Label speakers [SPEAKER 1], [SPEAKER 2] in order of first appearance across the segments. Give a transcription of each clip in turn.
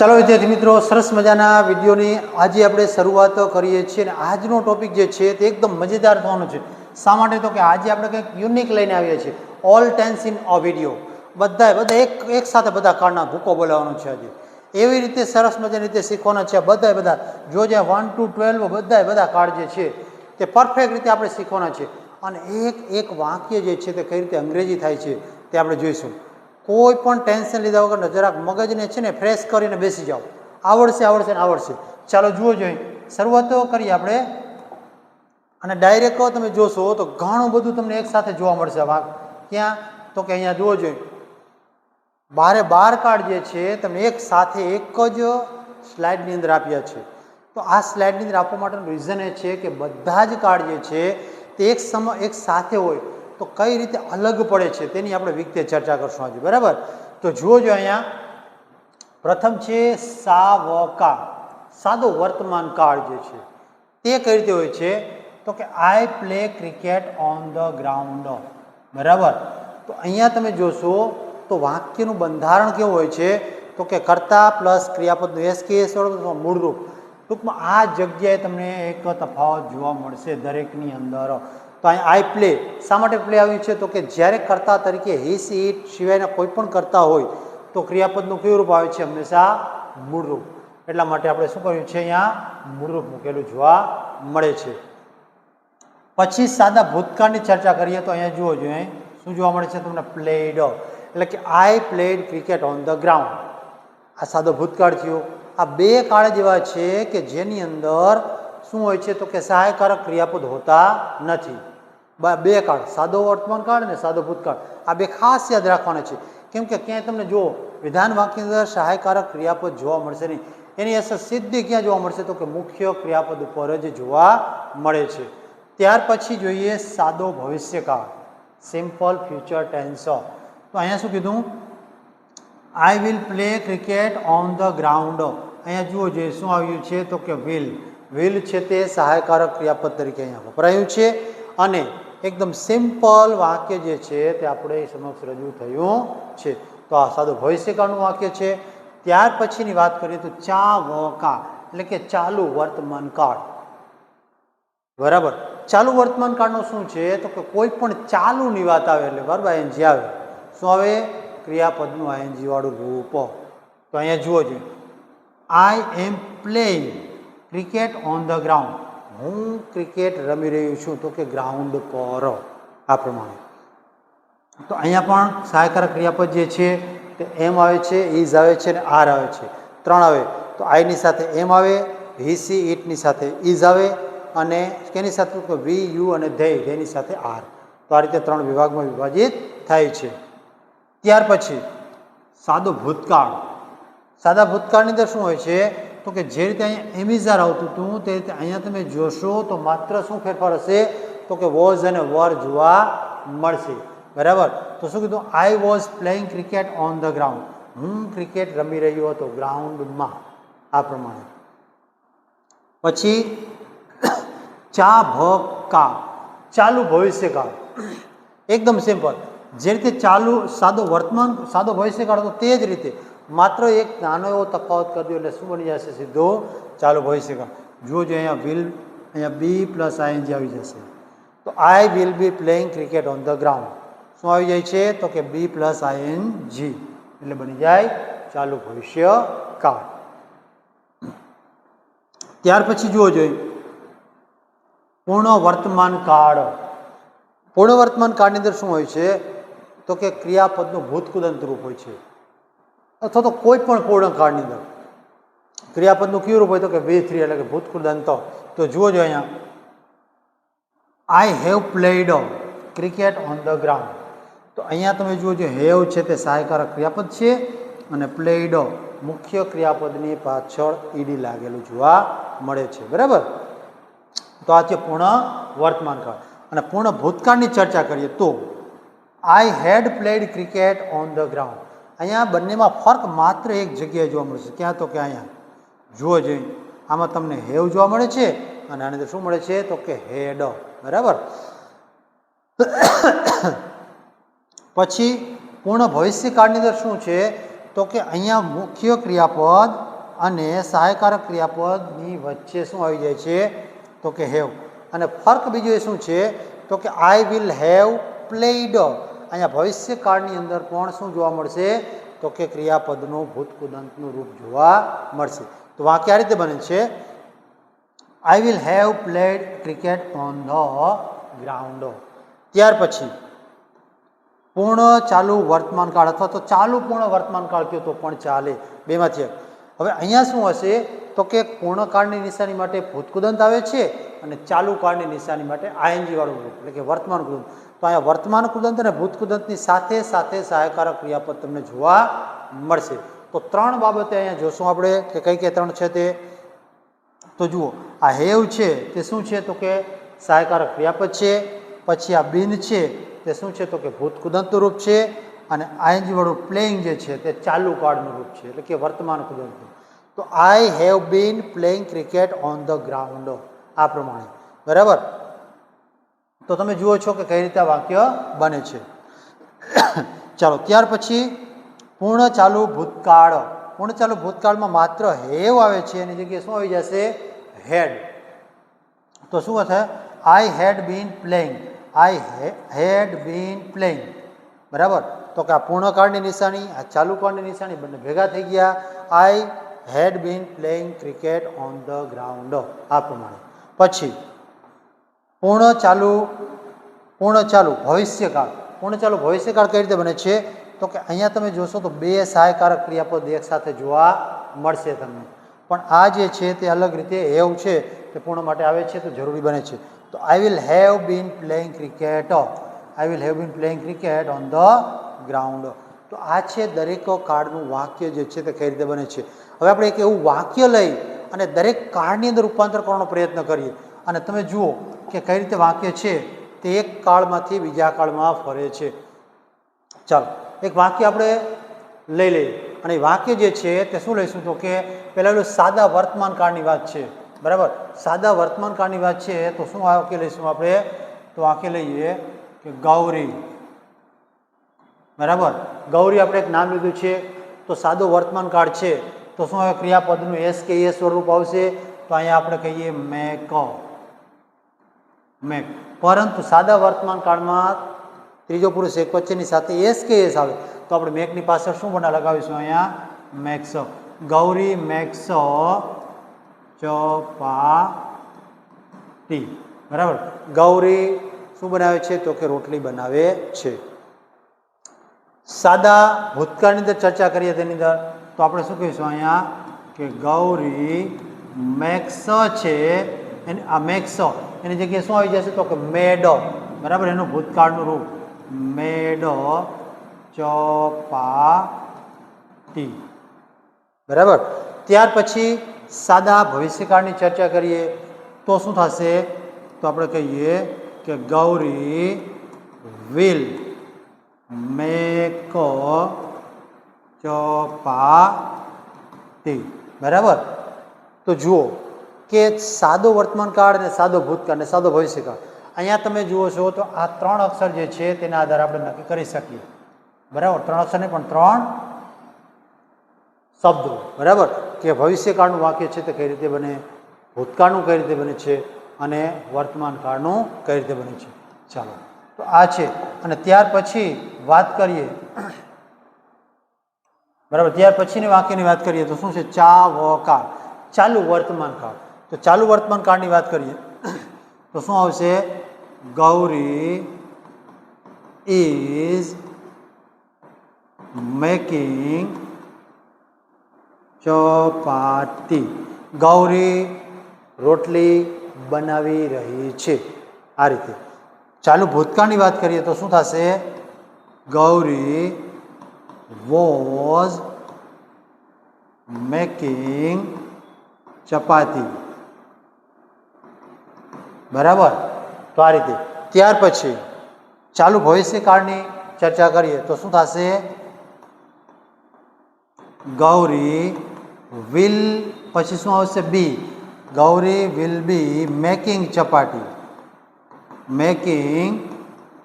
[SPEAKER 1] ચાલો વિદ્યાર્થી મિત્રો, સરસ મજાના વિડીયોની આજે આપણે શરૂઆત કરીએ છીએ અને આજનો ટોપિક જે છે તે એકદમ મજેદાર થવાનો છે. શા માટે? તો કે આજે આપણે કંઈક યુનિક લઈને આવીએ છીએ. All tense in a video. બધા એક સાથે બધા કાર્ડના ભૂકો બોલાવવાનો છે આજે. એવી રીતે સરસ મજાની રીતે શીખવાના છે. બધા જો જે 1 to 12 બધા કાર્ડ જે છે તે પરફેક્ટ રીતે આપણે શીખવાના છે. અને એક વાક્ય જે છે તે કઈ રીતે અંગ્રેજી થાય છે તે આપણે જોઈશું. કોઈ પણ ટેન્શન લીધા વગર જરાક મગજને છે ને ફ્રેશ કરીને બેસી જાઓ. આવડશે. ચાલો જુઓ જોઈએ, શરૂઆત કરીએ આપણે. અને ડાયરેક્ટ તમે જોશો તો ઘણું બધું તમને એક સાથે જોવા મળશે. ક્યાં? તો કે અહીંયા જુઓ જોઈએ, 12 કાર્ડ જે છે તમને એક સાથે એક જ સ્લાઇડની અંદર આપ્યા છે. તો આ સ્લાઇડની અંદર આપવા માટેનું રીઝન એ છે કે બધા જ કાર્ડ જે છે તે એક સાથે હોય તો કઈ રીતે અલગ પડે છે તેની આપણે વિગતે ચર્ચા કરશું આજે. બરાબર? તો જુઓ જો અહીંયા પ્રથમ છે સાવકા, સાદો વર્તમાન કાળ જે છે તે કઈ રીતે હોય છે? તો કે I play cricket on the ground. બરાબર? તો અહીંયા તમે જોશો તો વાક્યનું બંધારણ કેવું હોય છે? તો કે કર્તા પ્લસ ક્રિયાપદનું એસકેએસ મૂળરૂપ. ટૂંકમાં આ જગ્યાએ તમને એક તફાવત જોવા મળશે દરેકની અંદર. તો અહીં આઈ પ્લે, શા માટે પ્લે આવ્યું છે? તો કે જ્યારે કર્તા તરીકે હી સી ઇટ સિવાયના કોઈ પણ કરતા હોય તો ક્રિયાપદનું કયું રૂપ આવે છે? હંમેશા મૂળરૂપ. એટલા માટે આપણે શું કર્યું છે? અહીંયા મૂળરૂપ મૂકેલું જોવા મળે છે. પછી સાદા ભૂતકાળની ચર્ચા કરીએ તો અહીંયા જુઓ જોઈએ શું જોવા મળે છે તમને? પ્લેડ. એટલે કે આઈ played cricket on the ground. આ સાદો ભૂતકાળ થયો. આ બે કાળ જેવા છે કે જેની અંદર શું હોય છે? તો કે સહાયકારક ક્રિયાપદ હોતા નથી. બે કાળ, સાદો વર્તમાન કાળ અને સાદો ભૂતકાળ, આ બે ખાસ યાદ રાખવાના છે. કેમ કે ક્યાંય તમને જુઓ વિધાન વાક્યની અંદર સહાયકારક ક્રિયાપદ જોવા મળશે નહીં. એની અસર સીધી ક્યાં જોવા મળશે? તો કે મુખ્ય ક્રિયાપદ ઉપર જ જોવા મળે છે. ત્યાર પછી જોઈએ સાદો ભવિષ્યકાળ, સિમ્પલ ફ્યુચર ટેન્સ. તો અહીંયા શું કીધું? I will play cricket on the ground. અહીંયા જુઓ જોઈએ શું આવ્યું છે? તો કે વિલ છે તે સહાયકારક ક્રિયાપદ તરીકે અહીંયા વપરાયું છે. અને એકદમ સિમ્પલ વાક્ય જે છે તે આપણે સમક્ષ રજૂ થયું છે. તો આ સાદું ભવિષ્યકાળનું વાક્ય છે. ત્યાર પછીની વાત કરીએ તો ચાવકા, એટલે કે ચાલુ વર્તમાન કાળ. બરાબર? ચાલુ વર્તમાન કાળનો શું છે? તો કે કોઈ પણ ચાલુની વાત આવે એટલે બરાબર આઈએનજી આવે. શું આવે? ક્રિયાપદનું આઈએનજી વાળું રૂપ. તો અહીંયા જુઓ જોઈએ, I am playing cricket on the ground. હું ક્રિકેટ રમી રહ્યું છું તો કે ગ્રાઉન્ડ પર. આ પ્રમાણે. તો અહીંયા પણ સહાયકારક ક્રિયાપદ જે છે તે એમ આવે છે, ઇઝ આવે છે અને આર આવે છે. 3 આવે. તો આઈની સાથે એમ આવે, હી સી ઇટની સાથે ઇઝ આવે અને કેની સાથે? વી યુ અને ધેયની સાથે આર. તો આ રીતે 3 વિભાગમાં વિભાજિત થાય છે. ત્યાર પછી સાદો ભૂતકાળ. સાદા ભૂતકાળની અંદર શું હોય છે? તો કે જે રીતે અહીંયા એમિઝાર આવતું હતું તે રીતે અહીંયા તમે જોશો તો માત્ર શું ફેરફાર હશે? તો કે વોઝ અને વર જોવા મળશે. બરાબર? તો શું કીધું? I was playing cricket on the ground. હું ક્રિકેટ રમી રહ્યો હતો ગ્રાઉન્ડમાં. આ પ્રમાણે. પછી ચાભકા, ચાલુ ભવિષ્યકાળ. એકદમ સિમ્પલ. જે રીતે ચાલુ સાદો વર્તમાન, સાદો ભવિષ્યકાળ હતો તે જ રીતે માત્ર એક નાનો એવો તફાવત કરી દો એટલે શું બની જશે? સીધો ચાલુ ભવિષ્યકાળ. જુઓ જો અહીંયા વિલ, અહીંયા બી પ્લસ આઈએનજી આવી જશે. તો I will be playing cricket on the ground. શું આવી જાય છે? તો કે બી પ્લસ આઈએનજી એટલે બની જાય ચાલુ ભવિષ્યકાળ. ત્યાર પછી જુઓ જોઈએ પૂર્ણ વર્તમાન કાળ. પૂર્ણ વર્તમાન કાળની અંદર શું હોય છે? તો કે ક્રિયાપદનું ભૂતકૃદંત રૂપ હોય છે. અથવા તો કોઈ પણ પૂર્ણ કાળની અંદર ક્રિયાપદનું કયું રૂપ હોય? તો કે V3 એટલે કે ભૂતકૃદંત. તો જુઓ જો અહીંયા I have played cricket on the ground. તો અહીંયા તમે જુઓ જો હેવ છે તે સહાયકારક ક્રિયાપદ છે અને પ્લેડ મુખ્ય ક્રિયાપદની પાછળ ઈડી લાગેલું જોવા મળે છે. બરાબર? તો આ છે પૂર્ણ વર્તમાન કાળ. અને પૂર્ણ ભૂતકાળની ચર્ચા કરીએ તો I had played cricket on the ground. અહીંયા બંનેમાં ફરક માત્ર એક જગ્યાએ જોવા મળશે. ક્યાં? તો કે અહીંયા જુઓ જોઈએ આમાં તમને હેવ જોવા મળે છે અને આની અંદર શું મળે છે? તો કે હેડ. બરાબર? પછી પૂર્ણ ભવિષ્યકાળની અંદર શું છે? તો કે અહીંયા મુખ્ય ક્રિયાપદ અને સહાયકારક ક્રિયાપદની વચ્ચે શું આવી જાય છે તો કે હેવ. અને ફર્ક બીજો એ શું છે તો કે આઈ વિલ હેવ પ્લેઇડ. અહીંયા ભવિષ્યકાળની અંદર પણ શું જોવા મળશે તો કે ક્રિયાપદનું ભૂતકૃદંતનું રૂપ જોવા મળશે. તો વાક્ય આ રીતે બને છે I will have played cricket on the ground. ત્યાર પછી પૂર્ણ ચાલુ વર્તમાન કાળ અથવા તો ચાલુ પૂર્ણ વર્તમાન કાળ કહો તો પણ ચાલે, બેમાંથી એક. હવે અહીંયા શું હશે તો કે પૂર્ણ કાળની નિશાની માટે ભૂતકૃદંત આવે છે અને ચાલુ કાળની નિશાની માટે આઈએનજી વાળું રૂપ એટલે કે વર્તમાન કૃદંત. તો અહીંયા વર્તમાન કૃદંત અને ભૂતકૃદંતની સાથે સાથે સહાયકારક ક્રિયાપદ તમને જોવા મળશે. તો ત્રણ બાબતે અહીંયા જોશું આપણે કે કઈ કઈ ત્રણ છે તે. તો જુઓ આ હેવ છે તે શું છે તો કે સહાયકારક ક્રિયાપદ છે. પછી આ બીન છે તે શું છે તો કે ભૂતકૃદંતનું રૂપ છે અને આઈએનજી વાળું પ્લેઇંગ જે છે તે ચાલુ કાળનું રૂપ છે એટલે કે વર્તમાન કૃદંતનું. તો I have been playing cricket on the ground આ પ્રમાણે. બરાબર. તો તમે જુઓ છો કે કઈ રીતે વાક્ય બને છે. ચાલો ત્યાર પછી પૂર્ણ ચાલુ ભૂતકાળ. પૂર્ણ ચાલુ ભૂતકાળમાં માત્ર હેવ આવે છે એની જગ્યાએ શું આવી જશે હેડ. તો શું થાય આઈ had been playing. I had been playing. બરાબર. તો કે આ પૂર્ણકાળની નિશાની આ ચાલુ કાળની નિશાની બંને ભેગા થઈ ગયા. I had been playing cricket on the ground આ પ્રમાણે. પછી પૂર્ણ ચાલુ ભવિષ્યકાળ. પૂર્ણ ચાલુ ભવિષ્યકાળ કઈ રીતે બને છે તો કે અહીંયા તમે જોશો તો બે સહાયકારક ક્રિયાપદ એક સાથે જોવા મળશે તમને. પણ આ જે છે તે અલગ રીતે હેવ છે તે પૂર્ણ માટે આવે છે તો જરૂરી બને છે. તો I will have been playing cricket. I will have been playing cricket on the ground. તો આ છે દરેક કાળનું વાક્ય જે છે તે કઈ રીતે બને છે. હવે આપણે એક એવું વાક્ય લઈ અને દરેક કાળની અંદર રૂપાંતર કરવાનો પ્રયત્ન કરીએ અને તમે જુઓ કે કઈ રીતે વાક્ય છે તે એક કાળમાંથી બીજા કાળમાં ફરે છે. ચાલો એક વાક્ય આપણે લઈ લઈએ અને એ વાક્ય જે છે તે શું લઈશું તો કે પહેલાં સાદા વર્તમાન કાળની વાત છે. બરાબર. સાદા વર્તમાન કાળની વાત છે તો શું વાક્ય લઈશું આપણે તો વાક્ય લઈએ કે ગૌરી. બરાબર. ગૌરી આપણે એક નામ લીધું છે તો સાદો વર્તમાન કાળ છે તો શું આવે ક્રિયાપદનું એસ કે એ સ્વરૂપ આવશે તો અહીંયા આપણે કહીએ મેક. પરંતુ સાદા વર્તમાન કાળમાં ત્રીજો પુરુષ એક વચ્ચેની સાથે એસ કે એસ આવે તો આપણે મેકની પાછળ શું બના લગાવીશું અહીંયા મેક્સ. ગૌરી મેક્સ ચપાટી. બરાબર. ગૌરી શું બનાવે છે તો કે રોટલી બનાવે છે. સાદા ભૂતકાળની અંદર ચર્ચા કરીએ તેની અંદર તો આપણે શું કહીશું અહીંયા કે ગૌરી મેક્સ છે આ મેક્સ એની જગ્યાએ શું આવી જશે તો કે મેડ. બરાબર. એનું ભૂતકાળનું રૂપ મેડ ચપાટી. બરાબર. ત્યાર પછી સાદા ભવિષ્યકાળની ચર્ચા કરીએ તો શું થશે તો આપણે કહીએ કે ગૌરી વિલ મેક ચપાટી. બરાબર. તો જુઓ કે સાદો વર્તમાન કાળ અને સાદો ભૂતકાળ અને સાદો ભવિષ્યકાળ અહીંયા તમે જુઓ છો તો આ ત્રણ અક્ષર જે છે તેના આધારે આપણે નક્કી કરી શકીએ. બરાબર. ત્રણ અક્ષર નહીં પણ ત્રણ શબ્દો. બરાબર. કે ભવિષ્યકાળનું વાક્ય છે તે કઈ રીતે બને, ભૂતકાળનું કઈ રીતે બને છે અને વર્તમાન કાળનું કઈ રીતે બને છે. ચાલો તો આ છે. અને ત્યાર પછી વાત કરીએ બરાબર ત્યાર પછીની વાક્યની વાત કરીએ તો શું છે ચાવકાળ. ચાલુ વર્તમાન કાળ. તો ચાલુ વર્તમાન કાળની વાત કરીએ તો શું આવશે ગૌરી ઇઝ મેકિંગ ચપાટી. ગૌરી રોટલી બનાવી રહી છે. આ રીતે. ચાલુ ભૂતકાળની વાત કરીએ તો શું થશે ગૌરી વોઝ મેકિંગ ચપાતી. બરાબર. તો આ રીતે. ત્યાર પછી ચાલુ ભવિષ્યકાળની ચર્ચા કરીએ તો શું થશે ગૌરી વિલ પછી શું આવશે be. Gauri will be making chapati. Making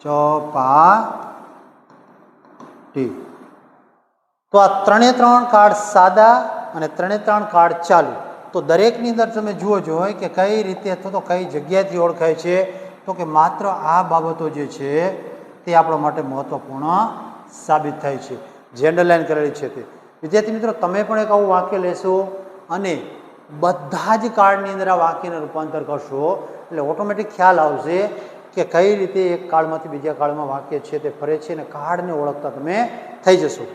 [SPEAKER 1] chapati. તો આ ત્રણે ત્રણ કાળ સાદા અને 3 કાર્ડ ચાલુ. તો દરેકની અંદર તમે જુઓ છો કે કઈ રીતે અથવા તો કઈ જગ્યાએથી ઓળખાય છે, તો કે માત્ર આ બાબતો જે છે તે આપણા માટે મહત્વપૂર્ણ સાબિત થાય છે, જે અંડરલાઈન કરેલી છે તે. વિદ્યાર્થી મિત્રો, તમે પણ એક આવું વાક્ય લેશો અને બધા જ કાર્ડની અંદર આ વાક્યને રૂપાંતર કરશો એટલે ઓટોમેટિક ખ્યાલ આવશે કે કઈ રીતે એક કાર્ડમાંથી બીજા કાર્ડમાં વાક્ય છે તે ફરે છે અને કાર્ડને ઓળખતા તમે થઈ જશો.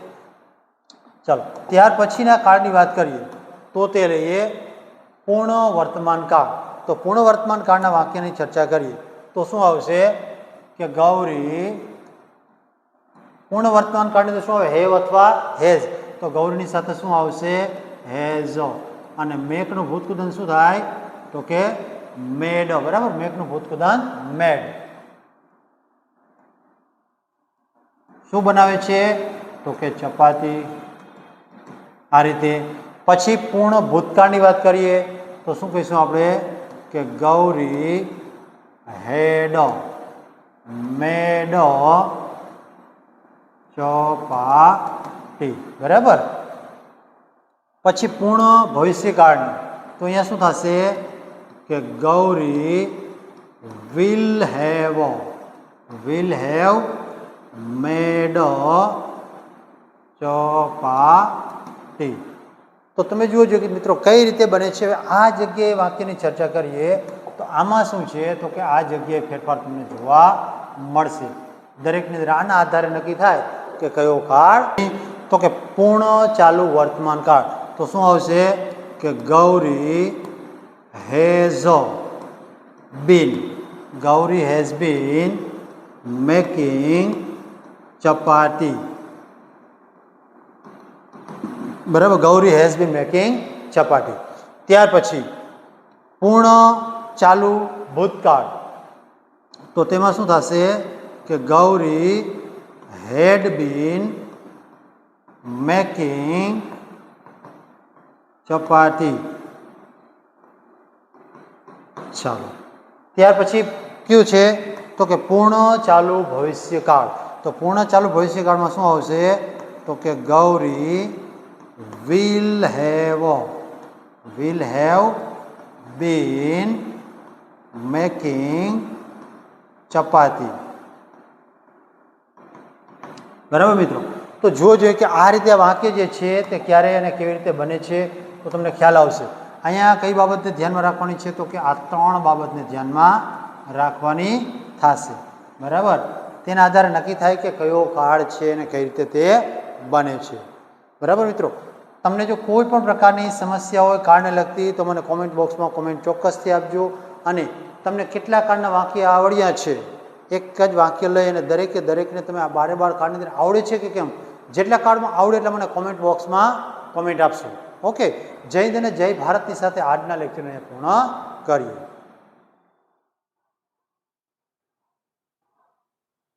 [SPEAKER 1] ચાલો, ત્યાર પછીના કાર્ડની વાત કરીએ તો તે લઈએ પૂર્ણ વર્તમાન કાળ. તો પૂર્ણ વર્તમાન કાળના વાક્યની ચર્ચા કરીએ તો શું આવશે કે ગૌરી, પૂર્ણ વર્તમાન કાળની તો શું આવે, હેવ અથવા હેઝ. તો ગૌરીની સાથે શું આવશે, હેઝ. અને મેકનું ભૂતકૃદન શું થાય તો કે મેડ. બરાબર, મેકનું ભૂતકૃદન મેડ. શું બનાવે છે તો કે ચપાતી. આ રીતે. પછી પૂર્ણ ભૂતકાળની વાત કરીએ તો શું કહીશું આપણે કે ગૌરી હેડ મેડ ચપાટી. બરાબર. પછી પૂર્ણ ભવિષ્યકાળની તો અહીંયા શું થશે કે ગૌરી વિલ હેવ મેડ ચપાટી. તો તમે જુઓ છો કે મિત્રો કઈ રીતે બને છે. આ જગ્યાએ વાક્યની ચર્ચા કરીએ તો આમાં શું છે તો કે આ જગ્યાએ ફેરફાર તમને જોવા મળશે. દરેકની અંદર આના આધારે નક્કી થાય કે કયો કાળ. તો કે પૂર્ણ ચાલુ વર્તમાન કાળ તો શું આવશે કે ગૌરી હેઝ બીન મેકિંગ ચપાતી. બરાબર, ગૌરી હેઝ બીન મેકિંગ ચપાટી. ત્યાર પછી પૂર્ણ ચાલુ ભૂતકાળ તો તેમાં શું થશે કે ગૌરી હેડ બીન મેકિંગ ચપાતી. ચાલો, ત્યાર પછી કયું છે તો કે પૂર્ણ ચાલુ ભવિષ્યકાળ. તો પૂર્ણ ચાલુ ભવિષ્યકાળમાં શું આવશે તો કે Gauri will have been making ચપાતી. બરાબર મિત્રો. તો જો જોઈએ કે આ રીતે વાક્ય જે છે તે ક્યારે અને કેવી રીતે બને છે તો તમને ખ્યાલ આવશે. અહીંયા કઈ બાબતને ધ્યાનમાં રાખવાની છે તો કે આ 3 બાબતને ધ્યાનમાં રાખવાની થશે. બરાબર, તેના આધારે નક્કી થાય કે કયો કાળ છે અને કઈ રીતે તે બને છે. બરાબર મિત્રો, તમને જો કોઈ પણ પ્રકારની સમસ્યા હોય કાર્ડને લગતી તો મને કોમેન્ટ બોક્સમાં કોમેન્ટ ચોક્કસથી આપજો. અને તમને કેટલા કાર્ડના વાક્ય આવડ્યા છે, એક જ વાક્ય લઈ અને દરેકને તમે આ 12 કાર્ડની અંદર આવડે છે કે કેમ, જેટલા કાર્ડમાં આવડે એટલા મને કોમેન્ટ બોક્સમાં કોમેન્ટ આપશો. ઓકે, જય હિન્દ અને જય ભારતની સાથે આજના લેક્ચરને પૂર્ણ કરીએ.